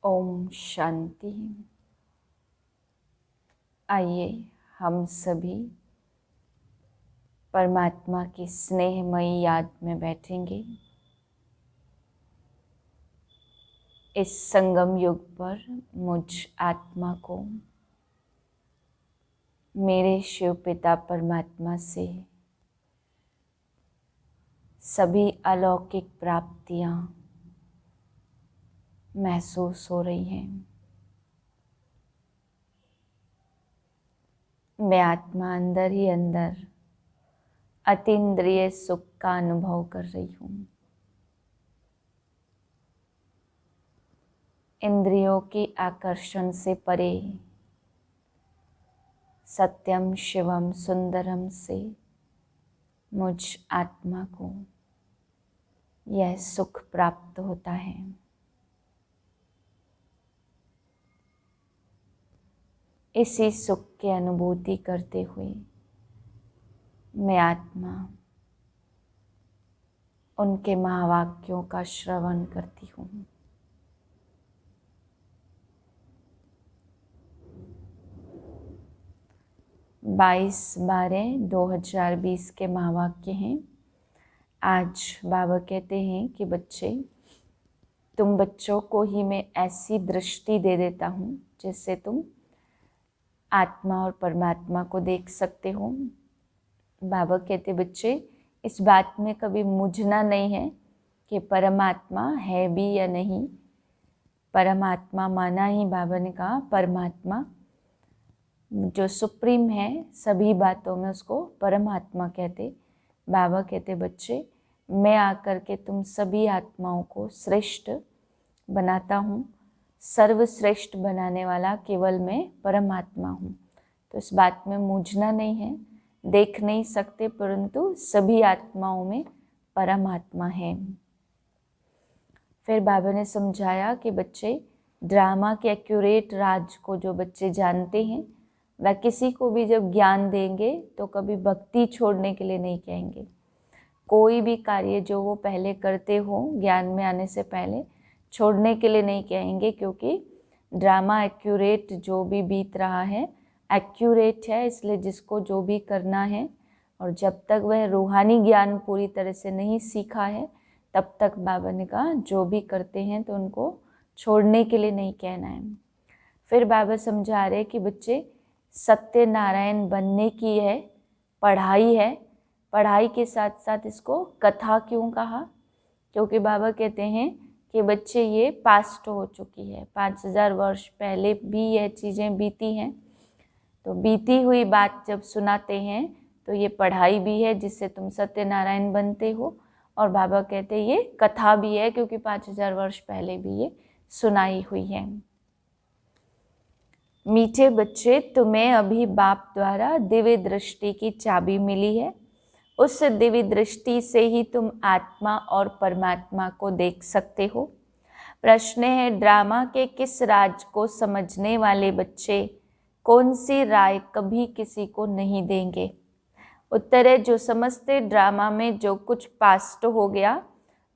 ओम शांति। आइए हम सभी परमात्मा की स्नेहमयी याद में बैठेंगे। इस संगम युग पर मुझ आत्मा को मेरे शिव पिता परमात्मा से सभी अलौकिक प्राप्तियां महसूस हो रही हैं। मैं आत्मा अंदर ही अंदर अतीन्द्रिय सुख का अनुभव कर रही हूँ। इंद्रियों की आकर्षण से परे सत्यम शिवम सुंदरम से मुझ आत्मा को यह सुख प्राप्त होता है। इसी सुख की अनुभूति करते हुए मैं आत्मा उनके महावाक्यों का श्रवण करती हूँ। बाईस 12/2020 के महावाक्य हैं। आज बाबा कहते हैं कि बच्चे, तुम बच्चों को ही मैं ऐसी दृष्टि दे देता हूँ जिससे तुम आत्मा और परमात्मा को देख सकते हो। बाबा कहते बच्चे, इस बात में कभी मूझना नहीं है कि परमात्मा है भी या नहीं। परमात्मा माना ही बाबा ने कहा, परमात्मा जो सुप्रीम है सभी बातों में उसको परमात्मा कहते। बाबा कहते बच्चे, मैं आकर के तुम सभी आत्माओं को श्रेष्ठ बनाता हूँ। सर्वश्रेष्ठ बनाने वाला केवल मैं परमात्मा हूँ। तो इस बात में मूझना नहीं है। देख नहीं सकते परंतु सभी आत्माओं में परमात्मा है। फिर बाबा ने समझाया कि बच्चे, ड्रामा के एक्यूरेट राज को जो बच्चे जानते हैं वह किसी को भी जब ज्ञान देंगे तो कभी भक्ति छोड़ने के लिए नहीं कहेंगे। कोई भी कार्य जो वो पहले करते हो ज्ञान में आने से पहले छोड़ने के लिए नहीं कहेंगे, क्योंकि ड्रामा एक्यूरेट जो भी बीत रहा है एक्यूरेट है। इसलिए जिसको जो भी करना है और जब तक वह रूहानी ज्ञान पूरी तरह से नहीं सीखा है तब तक बाबा ने कहा जो भी करते हैं तो उनको छोड़ने के लिए नहीं कहना है। फिर बाबा समझा रहे कि बच्चे, सत्यनारायण बनने की है पढ़ाई है। पढ़ाई के साथ साथ इसको कथा क्यों कहा? क्योंकि बाबा कहते हैं कि बच्चे ये पास्ट हो चुकी है। 5000 वर्ष पहले भी यह चीज़ें बीती हैं। तो बीती हुई बात जब सुनाते हैं तो ये पढ़ाई भी है जिससे तुम सत्यनारायण बनते हो। और बाबा कहते हैं ये कथा भी है क्योंकि 5000 वर्ष पहले भी ये सुनाई हुई है। मीठे बच्चे, तुम्हें अभी बाप द्वारा दिव्य दृष्टि की चाबी मिली है। उस दिव्य दृष्टि से ही तुम आत्मा और परमात्मा को देख सकते हो। प्रश्न है, ड्रामा के किस राज को समझने वाले बच्चे कौन सी राय कभी किसी को नहीं देंगे? उत्तर है, जो समझते ड्रामा में जो कुछ पास्ट हो गया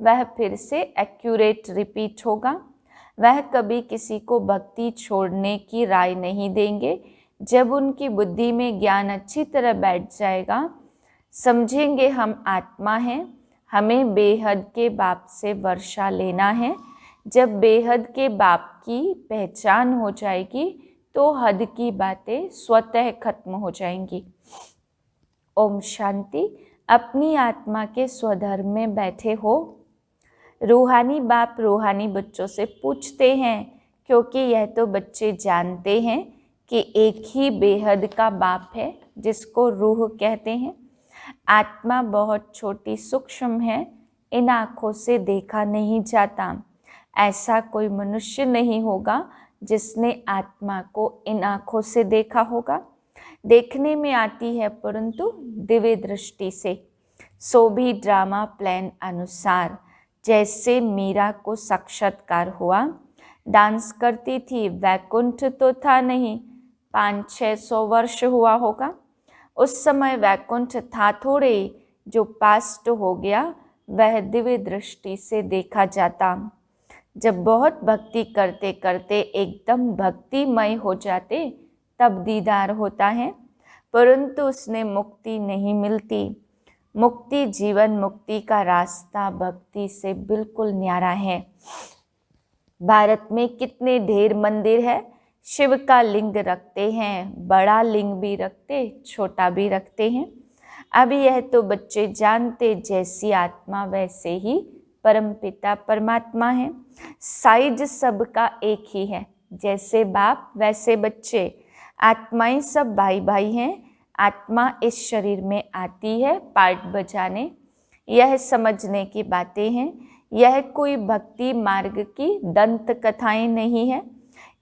वह फिर से एक्यूरेट रिपीट होगा। वह कभी किसी को भक्ति छोड़ने की राय नहीं देंगे। जब उनकी बुद्धि में ज्ञान अच्छी तरह बैठ जाएगा, समझेंगे हम आत्मा हैं, हमें बेहद के बाप से वर्षा लेना है। जब बेहद के बाप की पहचान हो जाएगी तो हद की बातें स्वतः खत्म हो जाएंगी। ओम शांति। अपनी आत्मा के स्वधर्म में बैठे हो। रूहानी बाप रूहानी बच्चों से पूछते हैं, क्योंकि यह तो बच्चे जानते हैं कि एक ही बेहद का बाप है जिसको रूह कहते हैं। आत्मा बहुत छोटी सूक्ष्म है, इन आँखों से देखा नहीं जाता। ऐसा कोई मनुष्य नहीं होगा जिसने आत्मा को इन आँखों से देखा होगा। देखने में आती है परंतु दिव्य दृष्टि से। सो भी ड्रामा प्लान अनुसार जैसे मीरा को साक्षात्कार हुआ, डांस करती थी, वैकुंठ तो था नहीं, 500-600 वर्ष हुआ होगा। उस समय वैकुंठ था थोड़े, जो पास्ट हो गया वह दिव्य दृष्टि से देखा जाता। जब बहुत भक्ति करते करते एकदम भक्तिमय हो जाते तब दीदार होता है, परंतु उसने मुक्ति नहीं मिलती। मुक्ति, जीवन मुक्ति का रास्ता भक्ति से बिल्कुल न्यारा है। भारत में कितने ढेर मंदिर है, शिव का लिंग रखते हैं, बड़ा लिंग भी रखते, छोटा भी रखते हैं। अब यह तो बच्चे जानते, जैसी आत्मा वैसे ही परमपिता परमात्मा है। साइज सबका एक ही है, जैसे बाप वैसे बच्चे। आत्माएं सब भाई भाई हैं। आत्मा इस शरीर में आती है पार्ट बजाने, यह समझने की बातें हैं। यह कोई भक्ति मार्ग की दंत कथाएं नहीं है।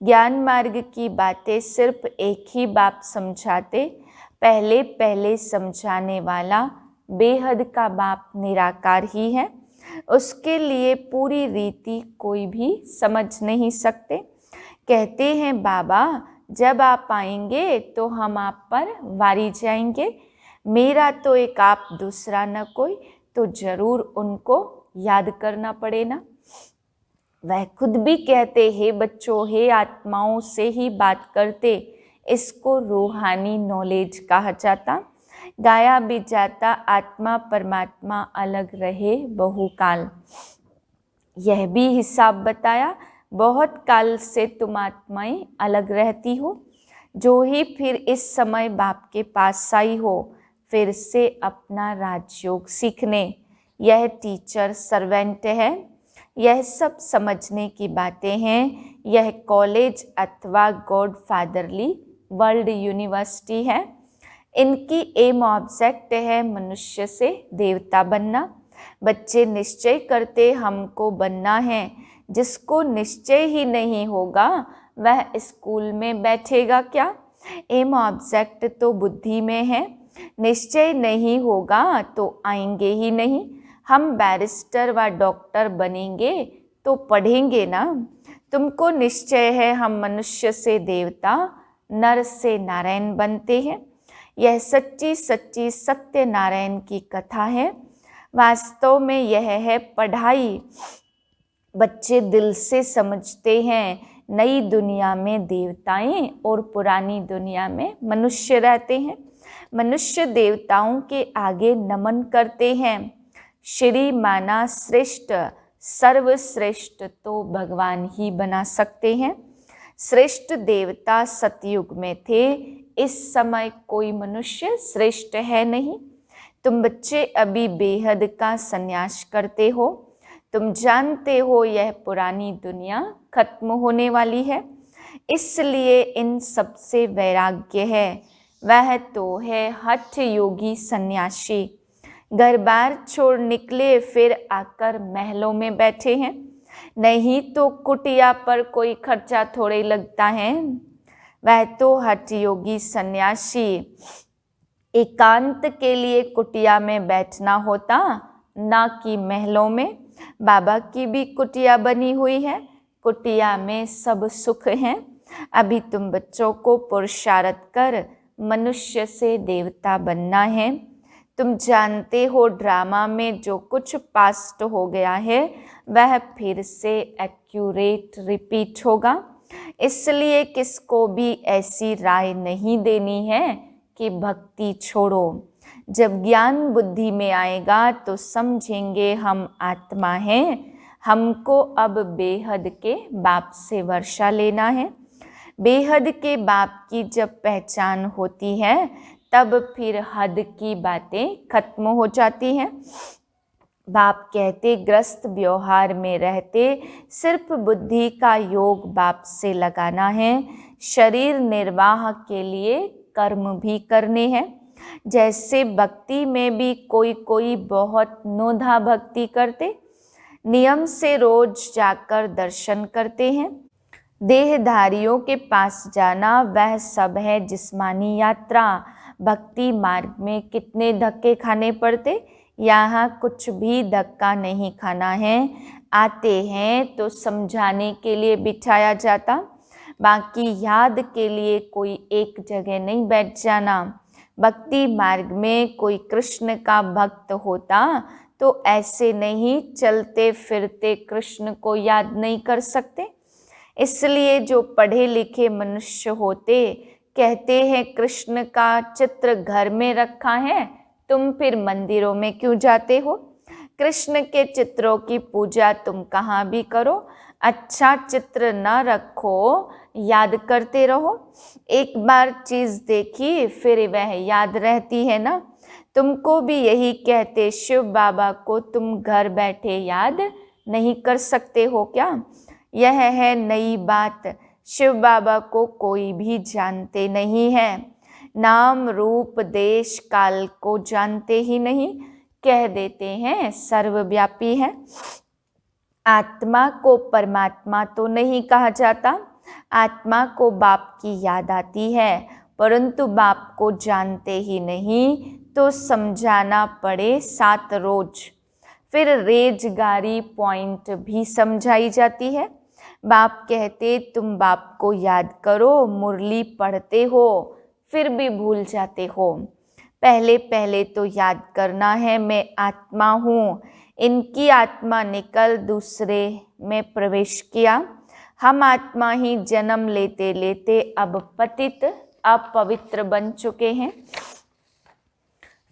ज्ञान मार्ग की बातें सिर्फ एक ही बाप समझाते, पहले पहले समझाने वाला बेहद का बाप निराकार ही है। उसके लिए पूरी रीति कोई भी समझ नहीं सकते। कहते हैं बाबा जब आप आएंगे तो हम आप पर वारी जाएंगे। मेरा तो एक आप दूसरा न कोई, तो जरूर उनको याद करना पड़े ना। वह खुद भी कहते, हे बच्चों, हे आत्माओं से ही बात करते, इसको रूहानी नॉलेज कहा जाता। गाया भी जाता, आत्मा परमात्मा अलग रहे बहुकाल। यह भी हिसाब बताया, बहुत काल से तुम आत्माएं अलग रहती हो। जो ही फिर इस समय बाप के पास आई हो, फिर से अपना राजयोग सीखने। यह टीचर सर्वेंट है। यह सब समझने की बातें हैं। यह कॉलेज अथवा गॉड फादरली वर्ल्ड यूनिवर्सिटी है। इनकी एम ऑब्जेक्ट है मनुष्य से देवता बनना। बच्चे निश्चय करते हमको बनना है। जिसको निश्चय ही नहीं होगा वह स्कूल में बैठेगा क्या। एम ऑब्जेक्ट तो बुद्धि में है। निश्चय नहीं होगा तो आएंगे ही नहीं। हम बैरिस्टर व डॉक्टर बनेंगे तो पढ़ेंगे ना। तुमको निश्चय है हम मनुष्य से देवता, नर से नारायण बनते हैं। यह सच्ची सच्ची सत्यनारायण की कथा है। वास्तव में यह है पढ़ाई। बच्चे दिल से समझते हैं नई दुनिया में देवताएं और पुरानी दुनिया में मनुष्य रहते हैं। मनुष्य देवताओं के आगे नमन करते हैं। श्री माना श्रेष्ठ, सर्वश्रेष्ठ तो भगवान ही बना सकते हैं। श्रेष्ठ देवता सतयुग में थे, इस समय कोई मनुष्य श्रेष्ठ है नहीं। तुम बच्चे अभी बेहद का संन्यास करते हो। तुम जानते हो यह पुरानी दुनिया खत्म होने वाली है, इसलिए इन सब से वैराग्य है। वह तो है हठ योगी सन्यासी। घर बार छोड़ निकले, फिर आकर महलों में बैठे हैं। नहीं तो कुटिया पर कोई खर्चा थोड़े लगता है। वह तो हठ योगी सन्यासी एकांत के लिए कुटिया में बैठना होता, ना कि महलों में। बाबा की भी कुटिया बनी हुई है। कुटिया में सब सुख हैं। अभी तुम बच्चों को पुरुषार्थ कर मनुष्य से देवता बनना है। तुम जानते हो ड्रामा में जो कुछ पास्ट हो गया है वह फिर से एक्यूरेट रिपीट होगा। इसलिए किसको भी ऐसी राय नहीं देनी है कि भक्ति छोड़ो। जब ज्ञान बुद्धि में आएगा तो समझेंगे हम आत्मा हैं। हमको अब बेहद के बाप से वर्षा लेना है। बेहद के बाप की जब पहचान होती है तब फिर हद की बातें खत्म हो जाती हैं। बाप कहते ग्रस्त व्यवहार में रहते, सिर्फ बुद्धि का योग बाप से लगाना है। शरीर निर्वाह के लिए कर्म भी करने हैं। जैसे भक्ति में भी कोई कोई बहुत नोधा भक्ति करते, नियम से रोज जाकर दर्शन करते हैं। देहधारियों के पास जाना वह सब है जिस्मानी यात्रा। भक्ति मार्ग में कितने धक्के खाने पड़ते, यहाँ कुछ भी धक्का नहीं खाना है। आते हैं तो समझाने के लिए बिठाया जाता, बाकी याद के लिए कोई एक जगह नहीं बैठ जाना। भक्ति मार्ग में कोई कृष्ण का भक्त होता तो ऐसे नहीं चलते फिरते कृष्ण को याद नहीं कर सकते। इसलिए जो पढ़े लिखे मनुष्य होते कहते हैं कृष्ण का चित्र घर में रखा है, तुम फिर मंदिरों में क्यों जाते हो? कृष्ण के चित्रों की पूजा तुम कहाँ भी करो, अच्छा चित्र न रखो, याद करते रहो। एक बार चीज देखी फिर वह याद रहती है ना। तुमको भी यही कहते शिव बाबा को तुम घर बैठे याद नहीं कर सकते हो क्या? यह है नई बात, शिव बाबा को कोई भी जानते नहीं है, नाम रूप देश काल को जानते ही नहीं, कह देते हैं सर्वव्यापी है। आत्मा को परमात्मा तो नहीं कहा जाता, आत्मा को बाप की याद आती है, परंतु बाप को जानते ही नहीं तो समझाना पड़े 7 रोज। फिर रेजगारी पॉइंट भी समझाई जाती है। बाप कहते तुम बाप को याद करो, मुरली पढ़ते हो फिर भी भूल जाते हो। पहले पहले तो याद करना है मैं आत्मा हूँ, इनकी आत्मा निकल दूसरे में प्रवेश किया। हम आत्मा ही जन्म लेते लेते अब पतित अपवित्र बन चुके हैं।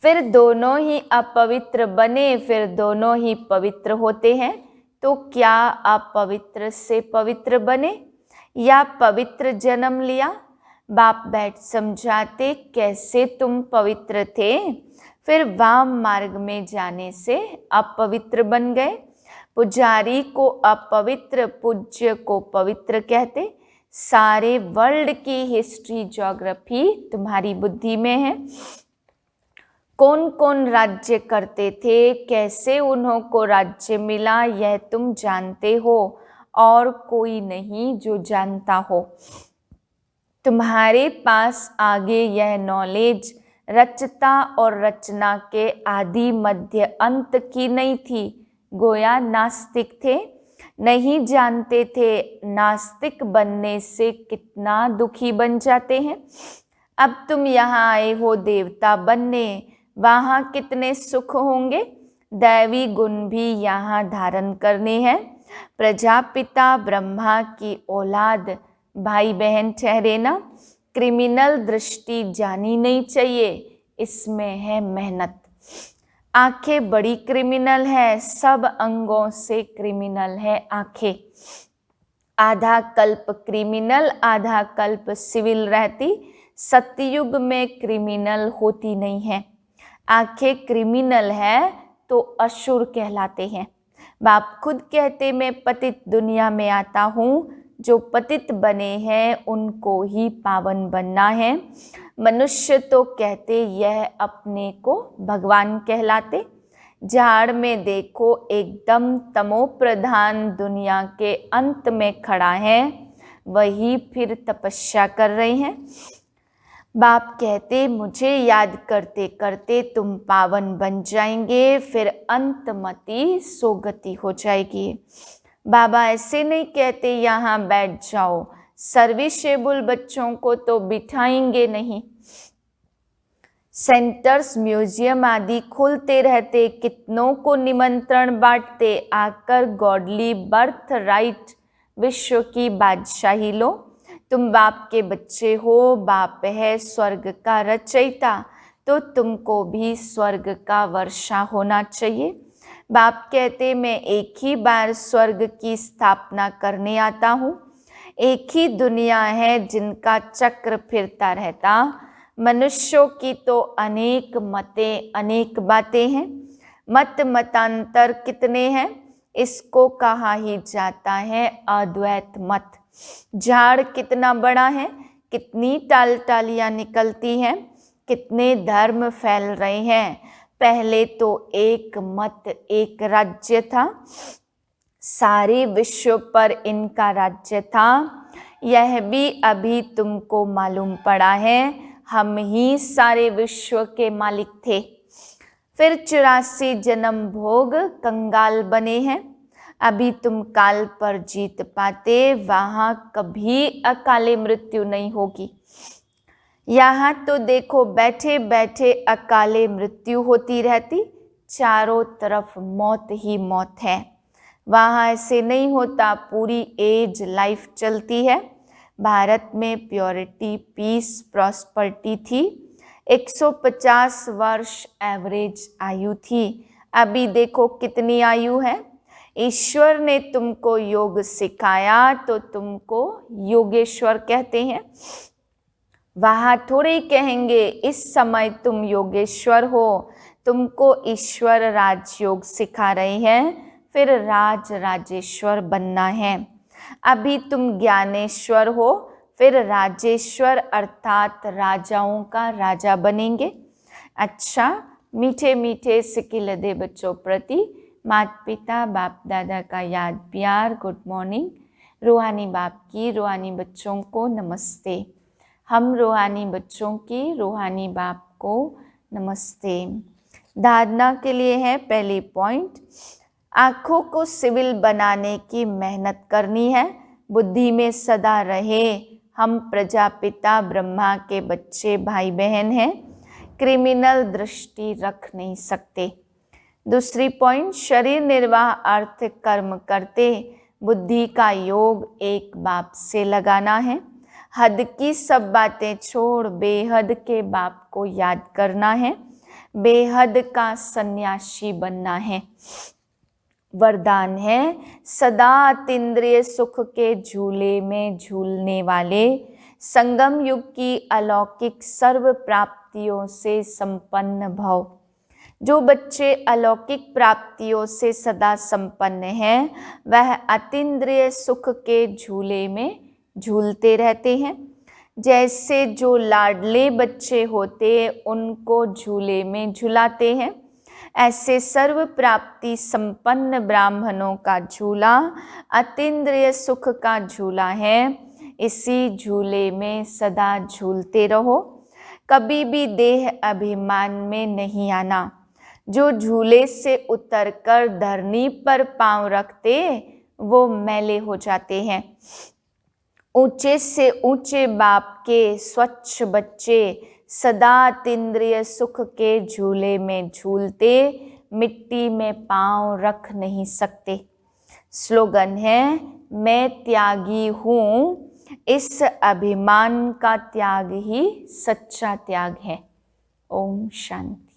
फिर दोनों ही अपवित्र बने, फिर दोनों ही पवित्र होते हैं। तो क्या अपवित्र से पवित्र बने या पवित्र जन्म लिया? बाप बैठ समझाते कैसे तुम पवित्र थे, फिर वाम मार्ग में जाने से अपवित्र बन गए। पुजारी को अपवित्र, पूज्य को पवित्र कहते। सारे वर्ल्ड की हिस्ट्री ज्योग्राफी तुम्हारी बुद्धि में है। कौन कौन राज्य करते थे, कैसे उन्हों को राज्य मिला, यह तुम जानते हो, और कोई नहीं जो जानता हो। तुम्हारे पास आगे यह नॉलेज रचता और रचना के आदि मध्य अंत की नहीं थी। गोया नास्तिक थे, नहीं जानते थे। नास्तिक बनने से कितना दुखी बन जाते हैं। अब तुम यहाँ आए हो देवता बनने, वहाँ कितने सुख होंगे। दैवी गुण भी यहाँ धारण करने हैं। प्रजापिता ब्रह्मा की औलाद भाई बहन ठहरे ना। क्रिमिनल दृष्टि जानी नहीं चाहिए, इसमें है मेहनत। आंखें बड़ी क्रिमिनल है, सब अंगों से क्रिमिनल है आंखें। आधा कल्प क्रिमिनल, आधा कल्प सिविल रहती, सतयुग में क्रिमिनल होती नहीं है। आंखें क्रिमिनल है तो असुर कहलाते हैं। बाप खुद कहते मैं पतित दुनिया में आता हूँ, जो पतित बने हैं उनको ही पावन बनना है। मनुष्य तो कहते यह अपने को भगवान कहलाते। झाड़ में देखो एकदम तमो प्रधान दुनिया के अंत में खड़ा है, वही फिर तपस्या कर रहे हैं। बाप कहते मुझे याद करते करते तुम पावन बन जाएंगे, फिर अंतमति सोगति हो जाएगी। बाबा ऐसे नहीं कहते यहाँ बैठ जाओ, सर्विसेबल बच्चों को तो बिठाएंगे नहीं। सेंटर्स, म्यूजियम आदि खुलते रहते, कितनों को निमंत्रण बांटते, आकर गॉडली बर्थ राइट विश्व की बादशाही लो। तुम बाप के बच्चे हो, बाप है स्वर्ग का रचयिता, तो तुमको भी स्वर्ग का वर्षा होना चाहिए। बाप कहते मैं एक ही बार स्वर्ग की स्थापना करने आता हूँ। एक ही दुनिया है जिनका चक्र फिरता रहता। मनुष्यों की तो अनेक मतें, अनेक बातें हैं। मत मतांतर कितने हैं, इसको कहा ही जाता है अद्वैत मत। झाड़ कितना बड़ा है, कितनी टाल टालियाँ निकलती हैं, कितने धर्म फैल रहे हैं। पहले तो एक मत, एक राज्य था, सारे विश्व पर इनका राज्य था। यह भी अभी तुमको मालूम पड़ा है, हम ही सारे विश्व के मालिक थे। फिर 84 जन्म भोग कंगाल बने हैं। अभी तुम काल पर जीत पाते, वहाँ कभी अकाले मृत्यु नहीं होगी। यहाँ तो देखो बैठे बैठे अकाले मृत्यु होती रहती, चारों तरफ मौत ही मौत है। वहाँ ऐसे नहीं होता, पूरी एज लाइफ चलती है। भारत में प्योरिटी, पीस, प्रॉस्पर्टी थी। 150 वर्ष एवरेज आयु थी। अभी देखो कितनी आयु है। ईश्वर ने तुमको योग सिखाया तो तुमको योगेश्वर कहते हैं। वहाँ थोड़े कहेंगे इस समय तुम योगेश्वर हो, तुमको ईश्वर राजयोग सिखा रहे हैं, फिर राज राजेश्वर बनना है। अभी तुम ज्ञानेश्वर हो, फिर राजेश्वर अर्थात राजाओं का राजा बनेंगे। अच्छा, मीठे मीठे सिकिलदे बच्चों प्रति माता पिता बाप दादा का याद प्यार गुड मॉर्निंग। रूहानी बाप की रूहानी बच्चों को नमस्ते। हम रूहानी बच्चों की रूहानी बाप को नमस्ते। धारणा के लिए है पहली पॉइंट, आँखों को सिविल बनाने की मेहनत करनी है। बुद्धि में सदा रहे हम प्रजापिता ब्रह्मा के बच्चे भाई बहन हैं, क्रिमिनल दृष्टि रख नहीं सकते। दूसरी पॉइंट, शरीर निर्वाह अर्थ कर्म करते बुद्धि का योग एक बाप से लगाना है। हद की सब बातें छोड़ बेहद के बाप को याद करना है। बेहद का सन्यासी बनना है। वरदान है, सदा अतीन्द्रिय सुख के झूले में झूलने वाले, संगम युग की अलौकिक सर्व प्राप्तियों से संपन्न भव। जो बच्चे अलौकिक प्राप्तियों से सदा संपन्न हैं, वह अतीन्द्रिय सुख के झूले में झूलते रहते हैं। जैसे जो लाडले बच्चे होते उनको झूले में झुलाते हैं, ऐसे सर्व प्राप्ति संपन्न ब्राह्मणों का झूला अतीन्द्रिय सुख का झूला है। इसी झूले में सदा झूलते रहो, कभी भी देह अभिमान में नहीं आना। जो झूले से उतरकर धरनी पर पांव रखते वो मैले हो जाते हैं। ऊंचे से ऊंचे बाप के स्वच्छ बच्चे सदा अतीन्द्रिय सुख के झूले में झूलते मिट्टी में पांव रख नहीं सकते। स्लोगन है, मैं त्यागी हूँ, इस अभिमान का त्याग ही सच्चा त्याग है। ओम शांति।